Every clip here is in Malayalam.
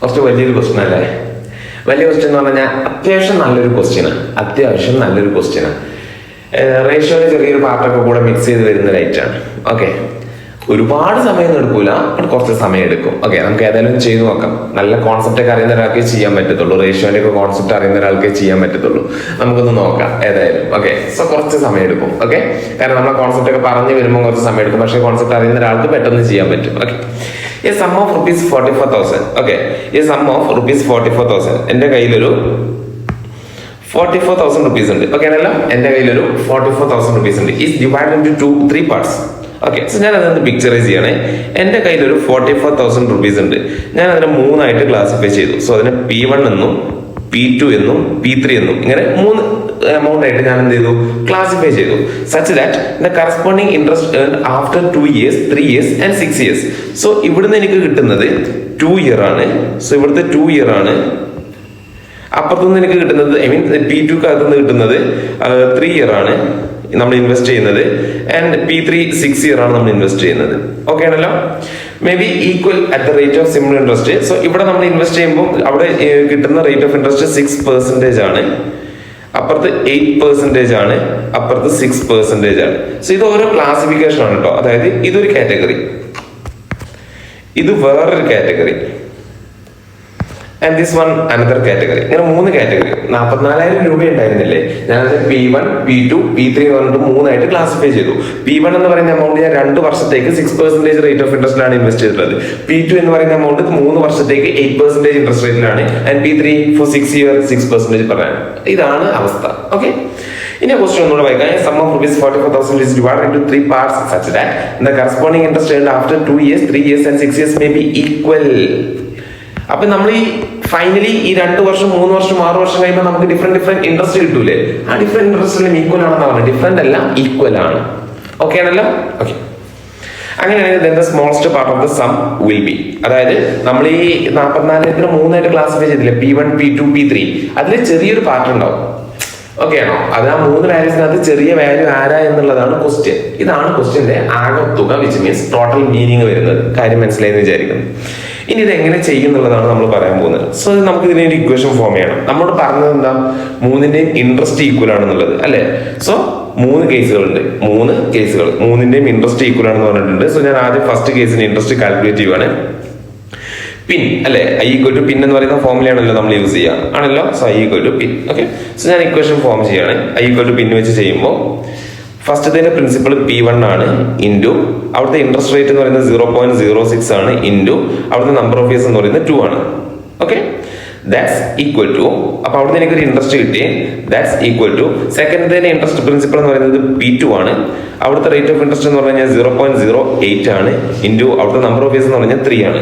കുറച്ച് വലിയൊരു ക്വസ്റ്റ്യൻ അല്ലേ? വലിയ ക്വസ്റ്റ്യൻ എന്ന് പറഞ്ഞാൽ അത്യാവശ്യം നല്ലൊരു ക്വസ്റ്റ്യനാണ്. റേഷ്യോയിൽ ചെറിയൊരു പാർട്ടൊക്കെ കൂടെ മിക്സ് ചെയ്ത് വരുന്ന ലൈറ്റാണ്. ഓക്കെ, ഒരുപാട് സമയം എടുക്കൂല, കുറച്ച് സമയം എടുക്കും. ഓക്കെ, നമുക്ക് ഏതായാലും ചെയ്തു നോക്കാം. നല്ല കോൺസെപ്റ്റ് ഒക്കെ അറിയുന്ന ഒരാൾക്കേ ചെയ്യാൻ പറ്റത്തുള്ളൂ. റേഷ്യോന്റെ ഒക്കെ കോൺസെപ്റ്റ് അറിയുന്ന ഒരാൾക്കേ ചെയ്യാൻ പറ്റത്തുള്ളൂ. നമുക്കൊന്ന് നോക്കാം ഏതായാലും. ഓക്കെ, സോ കുറച്ച് സമയം എടുക്കും. ഓക്കെ, കാരണം നമ്മളെ കോൺസെപ്റ്റ് ഒക്കെ പറഞ്ഞു വരുമ്പോൾ കുറച്ച് സമയം എടുക്കും. പക്ഷേ കോൺസെപ്റ്റ് അറിയുന്ന ഒരാൾക്ക് പെട്ടെന്ന് ചെയ്യാൻ പറ്റും. ഓക്കെ, ഈ സം ഓഫ് റുപ്പീസ് 44,000. ഓക്കെ, ഈ സം ഓഫ് റുപ്പീസ് 44,000 എൻ്റെ കയ്യിലൊരു 44,000 റുപ്പീസ് ഉണ്ട്. ഓക്കെ ആണല്ലോ, എൻ്റെ കയ്യിലൊരു 44,000 റുപ്പീസ് ഉണ്ട്. Is divide into 3 parts. Okay, so ഞാൻ അതൊന്ന് പിക്ചറൈസ് ചെയ്യണേ. എൻ്റെ കയ്യിലൊരു 44,000 റുപ്പീസ് ഉണ്ട്. ഞാൻ അതിനെ 3 ക്ലാസിഫൈ ചെയ്തു. സോ അതിനെ P1 എന്നും P2 എന്നും P3 എന്നും ഇങ്ങനെ 3 amount ആയിട്ട് ഞാൻ എന്ത് ചെയ്തു? ക്ലാസിഫൈ ചെയ്തു. Such that the corresponding interest earned after 2 years, 3 years and 6 years. So ഇവിടുന്ന് എനിക്ക് കിട്ടുന്നത് 2 year ആണ്. സോ ഇവിടുത്തെ 2 year ആണ്. അപ്പുറത്തുനിന്ന് എനിക്ക് കിട്ടുന്നത് P2 അകത്തുനിന്ന് കിട്ടുന്നത് 3 year ആണ് നമ്മൾ ഇൻവെസ്റ്റ് ചെയ്യുന്നത്. ആൻഡ് P3 6 year ആണ് നമ്മൾ ഇൻവെസ്റ്റ് ചെയ്യുന്നത്. ഓക്കെ ആണല്ലോ, may be equal at the rate of similar interest. So ഇവിടെ നമ്മൾ ഇൻവെസ്റ്റ് ചെയ്യുമ്പോൾ അവിടെ കിട്ടുന്ന റേറ്റ് ഓഫ് ഇൻട്രസ്റ്റ് 6% ആണ്, അപ്പുറത്ത് 8% ആണ്, അപ്പുറത്ത് 6% ആണ്. സോ ഇത് ഓരോ ക്ലാസിഫിക്കേഷൻ ആണ് കേട്ടോ. അതായത് ഇതൊരു കാറ്റഗറി, ഇത് വേറൊരു category, and this one another category. ഇങ്ങനെ 3 കാറ്റഗറി. 44,000 രൂപ ഉണ്ടായിരുന്നില്ലേ? ഞാനത് P1, P2, P3 എന്ന് പറഞ്ഞിട്ട് 3 ക്ലാസിഫൈ ചെയ്തു. P1 എന്ന് പറയുന്ന എമൗണ്ട് ഞാൻ 2 വർഷത്തേക്ക് 6% റേറ്റ് ഓഫ് ഇൻട്രസ്റ്റിലാണ് ഇൻവെസ്റ്റ് ചെയ്തിട്ടുള്ളത്. P2 എന്ന് പറയുന്ന എമൗണ്ട് 3 വർഷത്തേക്ക് 8% ഇൻട്രസ്റ്റ് റേറ്റിലാണ്. ആൻഡ് P3 ഫോർ 6 year 6% പറയാൻ. ഇതാണ് അവസ്ഥ. ഓക്കെ, ഇനി ക്വസ്റ്റ്യൻ ഒന്നുകൂടെ വായിക്കാം. Sum of rupees 44,000 is divided into 3 parts such that the corresponding interest earned after 2 years, 3 years and 6 years may be equal. അപ്പൊ നമ്മൾ ഈ ഫൈനലി ഈ 2 വർഷം 3 വർഷം 6 വർഷം കഴിയുമ്പോൾ നമുക്ക് ഡിഫറെന്റ് ഇൻട്രസ്റ്റ് കിട്ടൂലേ? ആ ഡിഫറെന്റ് ഇൻട്രസ്റ്റ് ഈക്വൽ ആണെന്ന് പറഞ്ഞത്. ഡിഫറെന്റ് അല്ല, ഈക്വൽ ആണ്. ഓക്കെ ആണല്ലോ? ഓക്കെ, അങ്ങനെയാണെങ്കിൽ the smallest part of the sum will be, അതായത് നമ്മൾ ഈ 44,000 3 ക്ലാസിഫൈ ചെയ്തില്ലേ? P1, P2, P3. അതിൽ ചെറിയൊരു പാർട്ട് ഉണ്ടാവും. ഓക്കെ ആണോ? അത് ആ 3 വാല്യൂസിനകത്ത് ചെറിയ വാല്യൂ ആരാ എന്നുള്ളതാണ് ക്വസ്റ്റ്യൻ. ഇതാണ് ക്വസ്റ്റ്യന്റെ ആകെത്തുക, വിച്ച് മീൻസ് ടോട്ടൽ മീനിങ് വരുന്നത്. കാര്യം മനസ്സിലായെന്ന് വിചാരിക്കുന്നു. ഇനി ഇത് എങ്ങനെ ചെയ്യുന്നുള്ളതാണ് നമ്മൾ പറയാൻ പോകുന്നത്. സോ നമുക്ക് ഇതിനെ ഒരു ഇക്വേഷൻ ഫോം ചെയ്യണം. നമ്മളോട് പറഞ്ഞത് എന്താ? 3ന്റെയും ഇൻട്രസ്റ്റ് ഈക്വൽ ആണെന്നുള്ളത് അല്ലെ? സോ 3 കേസുകളുണ്ട്. 3ന്റെയും ഇൻട്രസ്റ്റ് ഈക്വൽ ആണെന്ന് പറഞ്ഞിട്ടുണ്ട്. സോ ഞാൻ ആദ്യം ഫസ്റ്റ് കേസിന് ഇൻട്രസ്റ്റ് കാൽക്കുലേറ്റ് ചെയ്യുവാണ്. പിൻ അല്ലെ, I equal to പിൻ എന്ന് പറയുന്ന ഫോർമുലയാണല്ലോ നമ്മൾ യൂസ് ചെയ്യുക ആണല്ലോ. So I equal to pin. Okay, so ഞാൻ ഇക്വേഷൻ ഫോം ചെയ്യാണ്. I equal to പിൻ വെച്ച് ചെയ്യുമ്പോൾ ഫസ്റ്റത്തെ പ്രിൻസിപ്പൾ P1 ആണ് ഇൻറ്റു അവിടുത്തെ ഇൻട്രസ്റ്റ് റേറ്റ് എന്ന് പറയുന്നത് 0.06 ആണ് ഇൻറ്റു അവിടുത്തെ നമ്പർ ഓഫ് ഇയേഴ്സ് എന്ന് പറയുന്നത് 2 ആണ്. ഓക്കെ, ദാറ്റ്സ് ഈക്വൽ ടു, അപ്പൊ അവിടുന്ന് എനിക്കൊരു ഇൻട്രസ്റ്റ് കിട്ടി. ദാറ്റ്സ് ഈക്വൽ ടു സെക്കൻഡത്തെ ഇൻട്രസ്റ്റ് പ്രിൻസിപ്പൾ എന്ന് പറയുന്നത് P2 ആണ്. അവിടുത്തെ റേറ്റ് ഓഫ് ഇൻട്രസ്റ്റ് എന്ന് പറഞ്ഞാൽ 0.08 ആണ് ഇൻറ്റു അവിടുത്തെ നമ്പർ ഓഫ് ഇയേഴ്സ് എന്ന് പറഞ്ഞാൽ 3 ആണ്.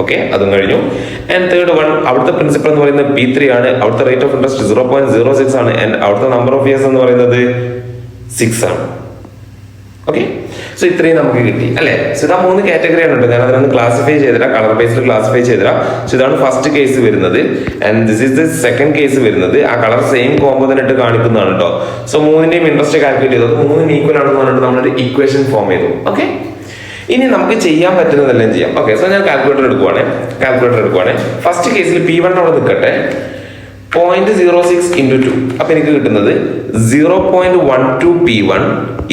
ഓക്കെ, അതും കഴിഞ്ഞു. ആൻഡ് തേർഡ് വൺ, അവിടുത്തെ പ്രിൻസിപ്പൾ എന്ന് പറയുന്നത് P3 ആണ്. അവിടുത്തെ റേറ്റ് ഓഫ് ഇൻട്രസ്റ്റ് 0.06 ആണ്. ആൻഡ് അവിടുത്തെ നമ്പർ ഓഫ് ഇയേഴ്സ് എന്ന് പറയുന്നത് 6 ആണ്. ഓക്കെ, സോ ഇത്രയും നമുക്ക് കിട്ടി അല്ലെ? സോ ഇതാ 3 കാറ്റഗറി ആണ്. ഞാൻ അതിനൊന്ന് ക്ലാസിഫൈ ചെയ്തിടാം, കളർ ബേസ്ഡ് ക്ലാസിഫൈ ചെയ്തിടാം. സോ ഇതാണ് ഫസ്റ്റ് കേസ് വരുന്നത്. And this is the second case വരുന്നത്. ആ കളർ സെയിം കോമ്പോ തന്നെ ഇട്ട് കാണിക്കുന്നതാണ് കേട്ടോ. സോ 3ന്റെയും ഇൻട്രസ്റ്റ് കാൽക്കുലേറ്റ് ചെയ്തു. 3 ഈക്വൽ ആണെന്ന് പറഞ്ഞിട്ട് നമ്മളൊരു ഇക്വേഷൻ ഫോം ചെയ്തു. ഓക്കെ, ഇനി നമുക്ക് ചെയ്യാൻ പറ്റുന്നതെല്ലാം ചെയ്യാം. ഓക്കെ, സോ ഞാൻ കാൽക്കുലേറ്റർ എടുക്കുവാണ്. ഫസ്റ്റ് കേസിൽ P1 അവിടെ നിൽക്കട്ടെ. 0.06 into 2. അപ്പൊ എനിക്ക് കിട്ടുന്നത് 0.12 P1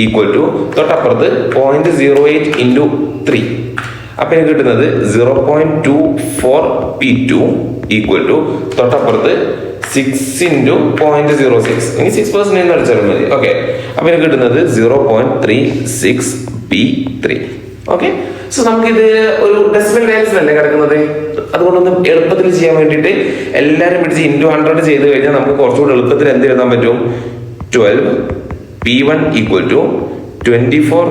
ഈക്വൽ ടു തൊട്ടപ്പുറത്ത് 0.08 into 3. അപ്പൊ എനിക്ക് കിട്ടുന്നത് 0.24 P2 ഈക്വൽ ടു തൊട്ടപ്പുറത്ത് 6 into 0.06. ഇനി 6% എന്ന് അടിച്ചാലും മതി. ഓക്കെ, അപ്പൊ എനിക്ക് കിട്ടുന്നത് 0.36 P3. ഓക്കെ, സോ നമുക്കിത് ഒരു ഡെസിമൽ വാല്യൂസിലല്ലേ കിടക്കുന്നത്. അതുകൊണ്ടൊന്ന് എളുപ്പത്തിൽ ചെയ്യാൻ വേണ്ടിയിട്ട് എല്ലാവരും പിടിച്ച് ഇൻറ്റു 100 ചെയ്ത് കഴിഞ്ഞാൽ നമുക്ക് കുറച്ചുകൂടി എളുപ്പത്തിൽ എന്ത് എഴുതാൻ പറ്റും? 12 P1 equal to 24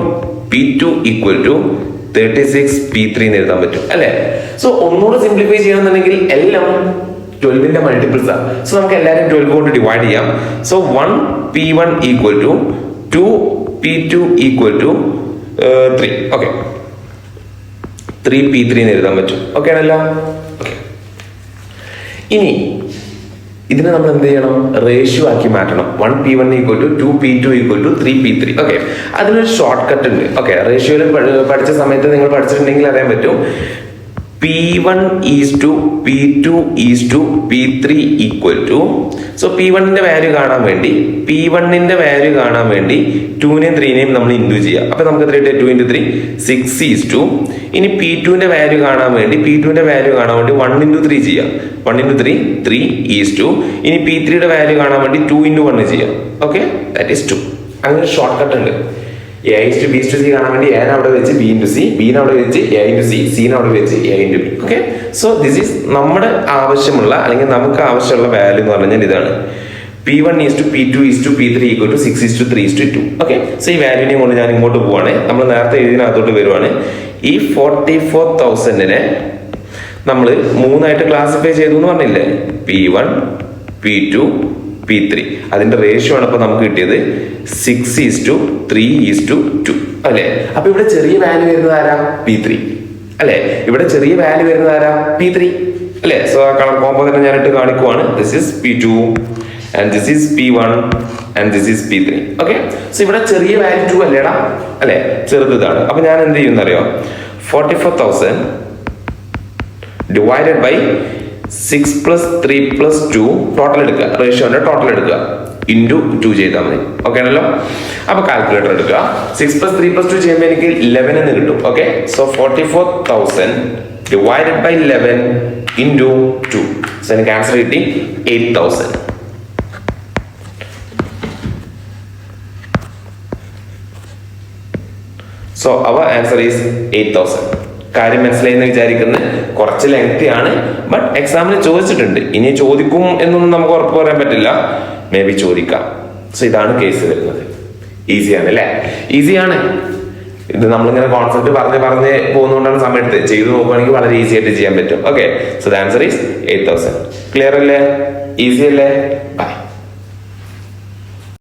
P2 equal to 36 P3 എന്ന് എഴുതാൻ പറ്റും അല്ലെ? സോ ഒന്നുകൂടെ സിംപ്ലിഫൈ ചെയ്യണമെന്നുണ്ടെങ്കിൽ എല്ലാം 12ന്റെ മൾട്ടിപ്പിൾസ് ആണ്. സോ നമുക്ക് എല്ലാവരും 12 കൊണ്ട് ഡിവൈഡ് ചെയ്യാം. So 1 P1 equal to 2 P2 equal to 3. Okay, 3 P3 എന്ന് എഴുതാൻ പറ്റും. ഓക്കെ ആണല്ലോ? ഇനി ഇതിനെ നമ്മൾ എന്ത് ചെയ്യണം? റേഷ്യോ ആക്കി മാറ്റണം. 1 P1 equal to 2 P2 equal to 3 P3. Okay, അതിനൊരു ഷോർട്ട് കട്ട് ഉണ്ട്. ഓക്കെ, റേഷ്യോയിൽ പഠിച്ച സമയത്ത് നിങ്ങൾ പഠിച്ചിട്ടുണ്ടെങ്കിൽ അറിയാൻ പറ്റും. P1 is to P2 is to P3 equal to, so P1ന്റെ വാല്യൂ കാണാൻ വേണ്ടി P1ന്റെ വാല്യൂ കാണാൻ വേണ്ടി 2നെയും 3നെയും നമ്മൾ ഇൻഡു ചെയ്യാം. അപ്പൊ നമുക്ക് എത്ര കിട്ടും? 2 into 3 6 is to, ഇനി P2ന്റെ വാല്യൂ കാണാൻ വേണ്ടി 1 into 3 ചെയ്യാം. 1 into 3 3 is to, ഇനി P3യുടെ വാല്യൂ കാണാൻ വേണ്ടി 2 into 1 ചെയ്യാം. Okay, that is 2. അങ്ങനെ ഷോർട്ട് കട്ട് ഉണ്ട്. A is to B is to C കാണാൻ വേണ്ടി A അവിടെ വെച്ച് B into C, B അവിടെ വെച്ച് A into C, C അവിടെ വെച്ച് A into B. Okay, so this is നമ്മുടെ ആവശ്യമുള്ള അല്ലെങ്കിൽ നമുക്ക് ആവശ്യമുള്ള വാല്യൂ എന്ന് പറഞ്ഞാൽ ഇതാണ്. P1 is to P2 is to P3 equal to 6 is to 3 is to 2. Okay, so ഈ വാല്യൂനെ കൊണ്ട് ഞാൻ ഇങ്ങോട്ട് പോവാണ്. നമ്മൾ നേരത്തെ എഴുതിനകത്തോട്ട് വരുവാണ്. ഈ 44,000നെ നമ്മൾ മൂന്നായിട്ട് ക്ലാസിഫൈ ചെയ്തു എന്ന് പറഞ്ഞില്ലേ? P1, P2, P3. അതിന്റെ റേഷ്യോ ആണ് ഇപ്പൊ നമുക്ക് കിട്ടിയത് 6 is to 3 is to 2 അല്ലെ? അപ്പൊ ഇവിടെ ചെറിയ വാല്യൂ വരുന്നത് ആരാ? P3 അല്ലെ? ഇവിടെ ചെറിയ വാല്യൂ വരുന്നത് ആരാ? P3 അല്ലെ? സോ ആ കളർ കോമ്പോ തന്നെ ഞാനിട്ട് കാണിക്കുവാണ്. This is P2 and this is P1 and this is P3. Okay, so ഇവിടെ ചെറിയ വാല്യൂ 2 അല്ലേടാ അല്ലെ? ചെറുതാണ്. അപ്പൊ ഞാൻ എന്ത് ചെയ്യുന്നറിയോ? 44,000 divided by 6 plus 3 plus 2 total എടുക്കുക, റേഷ്യോന്റെ ടോട്ടൽ എടുക്കുക, ഇൻറ്റു 2 ചെയ്താൽ മതി. ഓക്കെ ആണല്ലോ? അപ്പൊ കാൽക്കുലേറ്റർ എടുക്കുക. 6 plus 3 plus 2 ചെയ്യുമ്പോൾ എനിക്ക് 11 എന്ന് കിട്ടും. Okay, so 44,000 divided by 11 into 2. So എനിക്ക് ആൻസർ കിട്ടി 8,000. So our answer is 8,000. കാര്യം മനസ്സിലായെന്ന് വിചാരിക്കുന്നത്. കുറച്ച് ലെങ്തി ആണ്, ബട്ട് എക്സാമിന് ചോദിച്ചിട്ടുണ്ട്. ഇനി ചോദിക്കും എന്നൊന്നും നമുക്ക് ഉറപ്പ് പറയാൻ പറ്റില്ല, മേ ബി ചോദിക്കാം. സോ ഇതാണ് കേസ് വരുന്നത്. ഈസിയാണ് അല്ലേ? ഈസിയാണ്. ഇത് നമ്മളിങ്ങനെ കോൺസെപ്റ്റ് പറഞ്ഞ് പോകുന്നതുകൊണ്ടാണ് സമയം എടുത്ത്. ചെയ്ത് നോക്കുകയാണെങ്കിൽ വളരെ ഈസി ആയിട്ട് ചെയ്യാൻ പറ്റും. Okay, so the answer is 8,000. Clear അല്ലേ? ഈസി അല്ലേ? ബൈ.